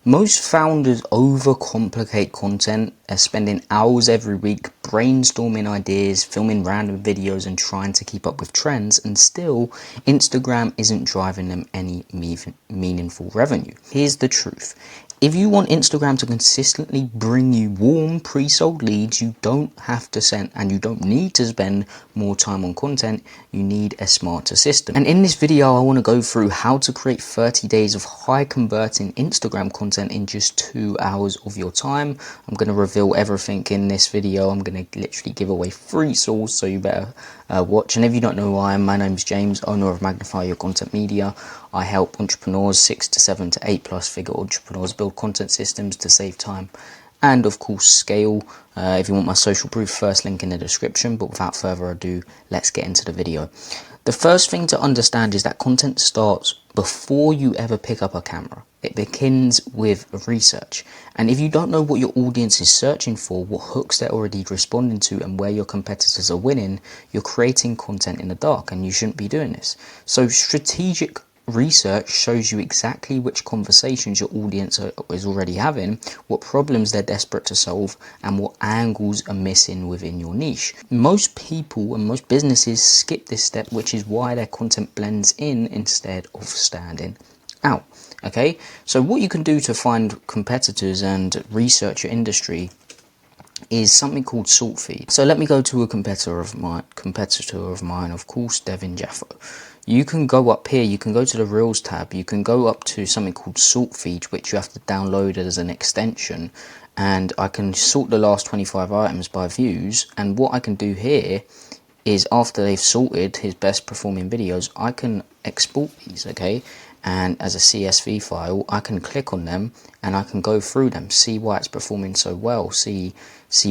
Most founders overcomplicate content, spending hours every week brainstorming ideas, filming random videos and trying to keep up with trends, and still Instagram isn't driving them any meaningful revenue. Here's the truth. If you want Instagram to consistently bring you warm, pre-sold leads, you don't have to send and you don't need to spend more time on content. You need a smarter system. And in this video, I want to go through how to create 30 days of high converting Instagram content in just 2 hours of your time. I'm going to reveal everything in this video. I'm going to literally give away free sauce, so you better watch. And if you don't know who I am, my name's James, owner of Magnify Your Content Media. I help entrepreneurs, 6 to 7 to 8 plus figure entrepreneurs, build content systems to save time and of course scale. If you want my social proof, first link in the description. But without further ado, let's get into the video. The first thing to understand is that content starts before you ever pick up a camera. It begins with research. And if you don't know what your audience is searching for, what hooks they're already responding to, and where your competitors are winning, you're creating content in the dark, and you shouldn't be doing this. So strategic research shows you exactly which conversations your audience is already having, what problems they're desperate to solve, and what angles are missing within your niche. Most people and most businesses skip this step, which is why their content blends in instead of standing out. Okay, so what you can do to find competitors and research your industry is something called salt feed. So let me go to a competitor of mine, of course, Devin Jaffo. You can go up here, you can go to the Reels tab, you can go up to something called salt feed, which you have to download as an extension, and I can sort the last 25 items by views. And what I can do here is, after they've sorted his best performing videos, I can export these, okay? And as a CSV file, I can click on them and I can go through them, see why it's performing so well, see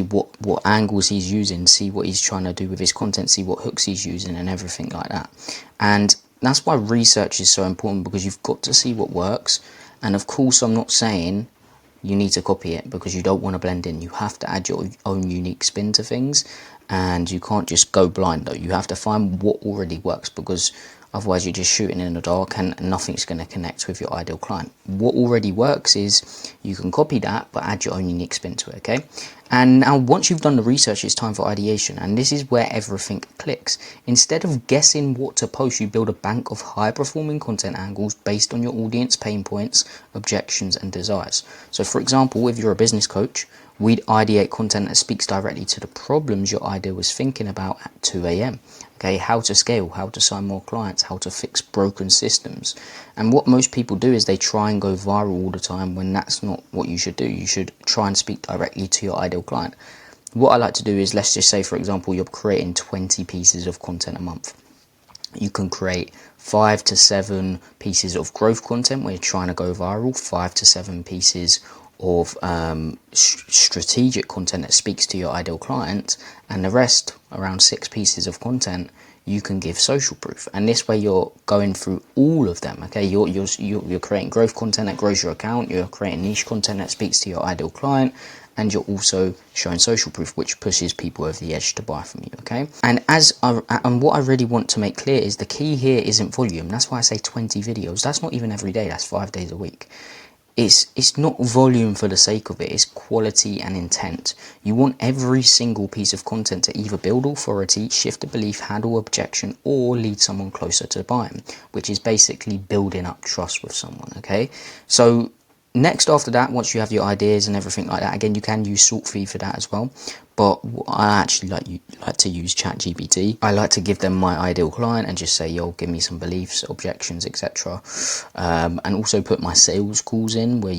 what angles he's using, see what he's trying to do with his content, see what hooks he's using and everything like that. And that's why research is so important, because you've got to see what works. And of course, I'm not saying you need to copy it, because you don't want to blend in. You have to add your own unique spin to things, and you can't just go blind though. You have to find what already works, because otherwise you're just shooting in the dark and nothing's going to connect with your ideal client. What already works is you can copy that but add your own unique spin to it, okay? And now once you've done the research, it's time for ideation, and this is where everything clicks. Instead of guessing what to post, you build a bank of high performing content angles based on your audience pain points, objections and desires. So for example, if you're a business coach, we'd ideate content that speaks directly to the problems your idea was thinking about at 2 a.m. Okay, how to scale, how to sign more clients, how to fix broken systems. And what most people do is they try and go viral all the time, when that's not what you should do. You should try and speak directly to your ideal client. What I like to do is, let's just say, for example, you're creating 20 pieces of content a month. You can create 5 to 7 pieces of growth content where you're trying to go viral, 5 to 7 pieces of strategic content that speaks to your ideal client, and the rest, around 6 pieces of content, you can give social proof. And this way you're going through all of them, okay? You're creating growth content that grows your account, you're creating niche content that speaks to your ideal client, and you're also showing social proof, which pushes people over the edge to buy from you, okay? And what I really want to make clear is the key here isn't volume. That's why I say 20 videos. That's not even every day, that's 5 days a week. It's not volume for the sake of it, it's quality and intent. You want every single piece of content to either build authority, shift a belief, handle objection, or lead someone closer to buying, which is basically building up trust with someone, okay? So next, after that, once you have your ideas and everything like that, again, you can use salt feed for that as well. But I actually like to use ChatGPT. I like to give them my ideal client and just say, yo, give me some beliefs, objections, etc. And also put my sales calls in, where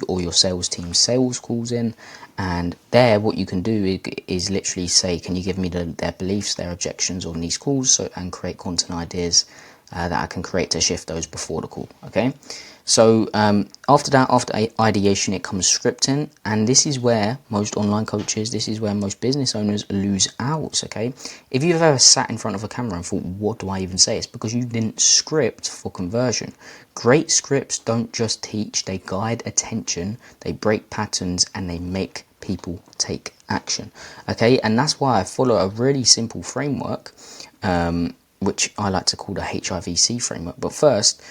or your sales team's sales calls in. And there, what you can do is literally say, can you give me their beliefs, their objections on these calls, and create content ideas that I can create to shift those before the call, okay? So after that, after ideation, it comes scripting, and this is where most online coaches, this is where most business owners lose out, okay? If you've ever sat in front of a camera and thought, what do I even say? It's because you didn't script for conversion. Great scripts don't just teach, they guide attention, they break patterns, and they make people take action, okay? And that's why I follow a really simple framework, which I like to call the HIVC framework. But first,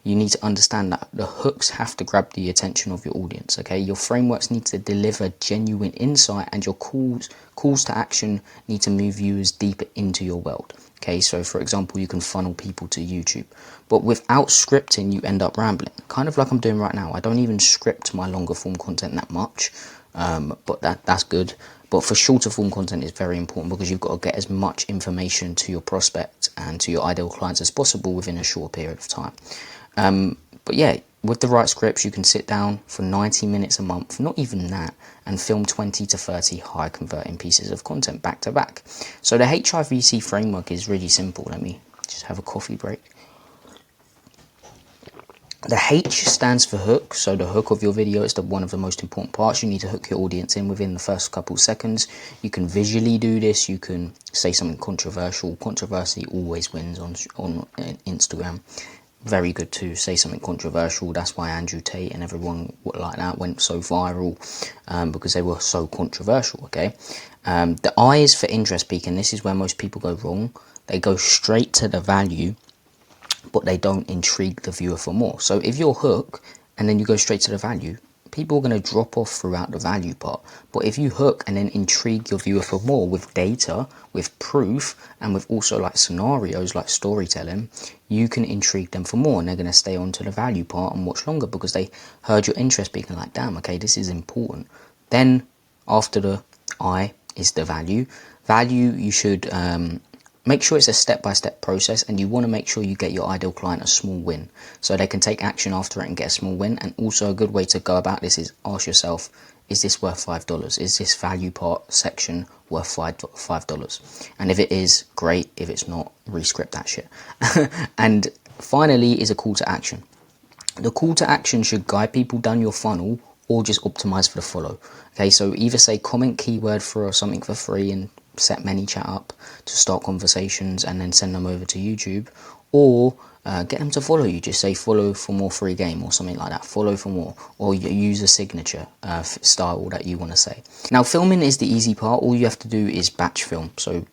you need to understand that the hooks have to grab the attention of your audience, okay? Your frameworks need to deliver genuine insight, and your calls to action need to move viewers deeper into your world, okay? So for example, you can funnel people to YouTube, but without scripting, you end up rambling, kind of like I'm doing right now. I don't even script my longer form content that much, but that's good. But for shorter form content, it's very important because you've got to get as much information to your prospect and to your ideal clients as possible within a short period of time. But yeah, with the right scripts, you can sit down for 90 minutes a month, not even that, and film 20 to 30 high converting pieces of content back to back. So the HIVC framework is really simple. Let me just have a coffee break. The H stands for hook, so the hook of your video is one of the most important parts. You need to hook your audience in within the first couple seconds. You can visually do this, you can say something controversial. Controversy always wins on Instagram. Very good to say something controversial. That's why Andrew Tate and everyone like that went so viral, because they were so controversial, okay? The I is for interest peak, and this is where most people go wrong. They go straight to the value, but they don't intrigue the viewer for more. So if you're hook and then you go straight to the value, people are going to drop off throughout the value part. But if you hook and then intrigue your viewer for more with data, with proof, and with also like scenarios, like storytelling, you can intrigue them for more, and they're going to stay on to the value part and watch longer because they heard your interest peak and like, damn, okay, this is important. Then after the I is the value. Value, you should make sure it's a step-by-step process, and you want to make sure you get your ideal client a small win so they can take action after it and get a small win. And also a good way to go about this is ask yourself, is this worth $5? Is this value part section worth $5? And if it is, great. If it's not, rescript that shit. And finally is a call to action. The call to action should guide people down your funnel or just optimize for the follow. Okay, so either say comment keyword for something for free and set ManyChat up to start conversations and then send them over to YouTube, or get them to follow you. Just say follow for more free game or something like that. Follow for more, or use a signature style that you want to say. Now filming is the easy part. All you have to do is batch film. So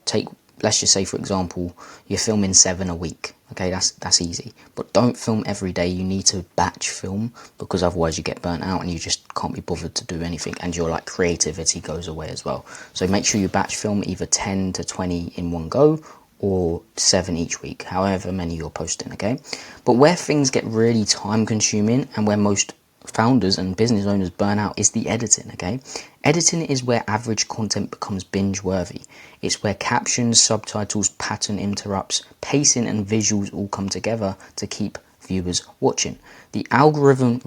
let's just say for example you're filming 7 a week. Okay, that's easy, but don't film every day. You need to batch film because otherwise you get burnt out and you just can't be bothered to do anything, and your like creativity goes away as well. So make sure you batch film either 10 to 20 in one go or 7 each week, however many you're posting, okay? But where things get really time consuming and where most founders and business owners burn out is the editing, okay? Editing is where average content becomes binge worthy. It's where captions, subtitles, pattern interrupts, pacing and visuals all come together to keep viewers watching. The algorithm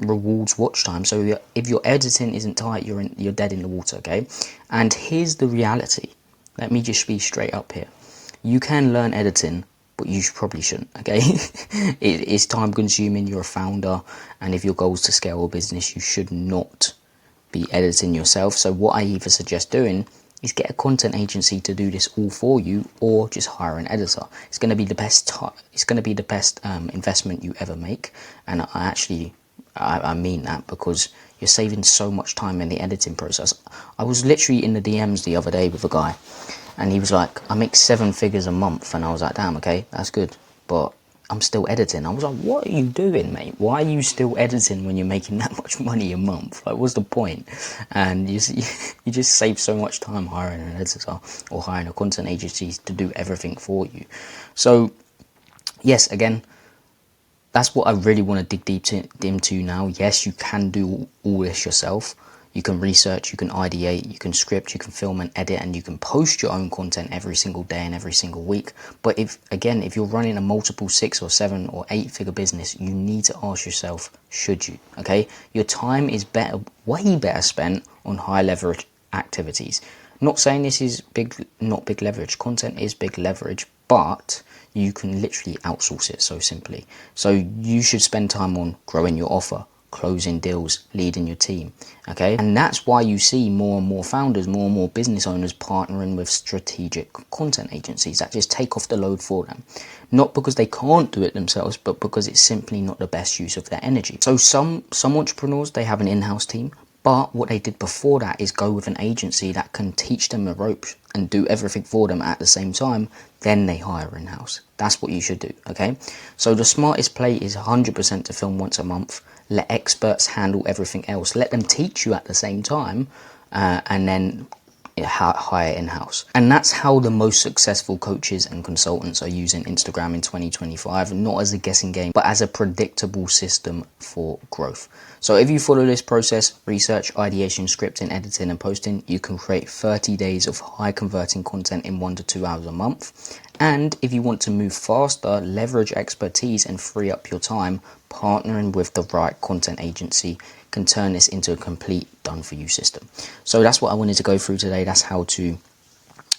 rewards watch time, so if your editing isn't tight, you're dead in the water, okay? And here's the reality. Let me just be straight up here. You can learn editing, but you probably shouldn't, okay? It's time consuming. You're a founder, and if your goal is to scale a business, you should not be editing yourself. So what I either suggest doing is get a content agency to do this all for you, or just hire an editor. It's going to be the best investment you ever make, and I mean that because you're saving so much time in the editing process. I was literally in the DMs the other day with a guy, and he was like, I make 7 figures a month. And I was like, damn, okay, that's good, but I'm still editing. I was like, what are you doing, mate? Why are you still editing when you're making that much money a month? Like, what's the point? And you just save so much time hiring an editor or hiring a content agency to do everything for you. So yes, again, that's what I really want to dig deep into now. Yes, you can do all this yourself. You can research, you can ideate, you can script, you can film and edit, and you can post your own content every single day and every single week. But if you're running a multiple 6 or 7 or 8 figure business, you need to ask yourself, should you? Okay, your time is way better spent on high leverage activities. Not saying this is not big leverage. Content is big leverage, but you can literally outsource it so simply. So you should spend time on growing your offer, closing deals, leading your team, okay? And that's why you see more and more founders, more and more business owners partnering with strategic content agencies that just take off the load for them. Not because they can't do it themselves, but because it's simply not the best use of their energy. So some entrepreneurs, they have an in-house team, But what they did before that is go with an agency that can teach them the ropes and do everything for them at the same time. Then they hire in-house. That's what you should do, okay? So the smartest play is 100% to film once a month. Let experts handle everything else. Let them teach you at the same time, and then hire in-house. And that's how the most successful coaches and consultants are using Instagram in 2025, not as a guessing game, but as a predictable system for growth. So if you follow this process, research, ideation, scripting, editing, and posting, you can create 30 days of high converting content in 1 to 2 hours a month. And if you want to move faster, leverage expertise and free up your time, partnering with the right content agency can turn this into a complete done for you system. So that's what I wanted to go through today. That's how to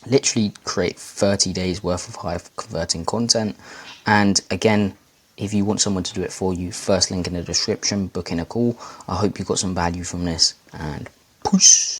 literally create 30 days worth of high converting content. And again, if you want someone to do it for you, first link in the description, book in a call. I hope you got some value from this, and peace.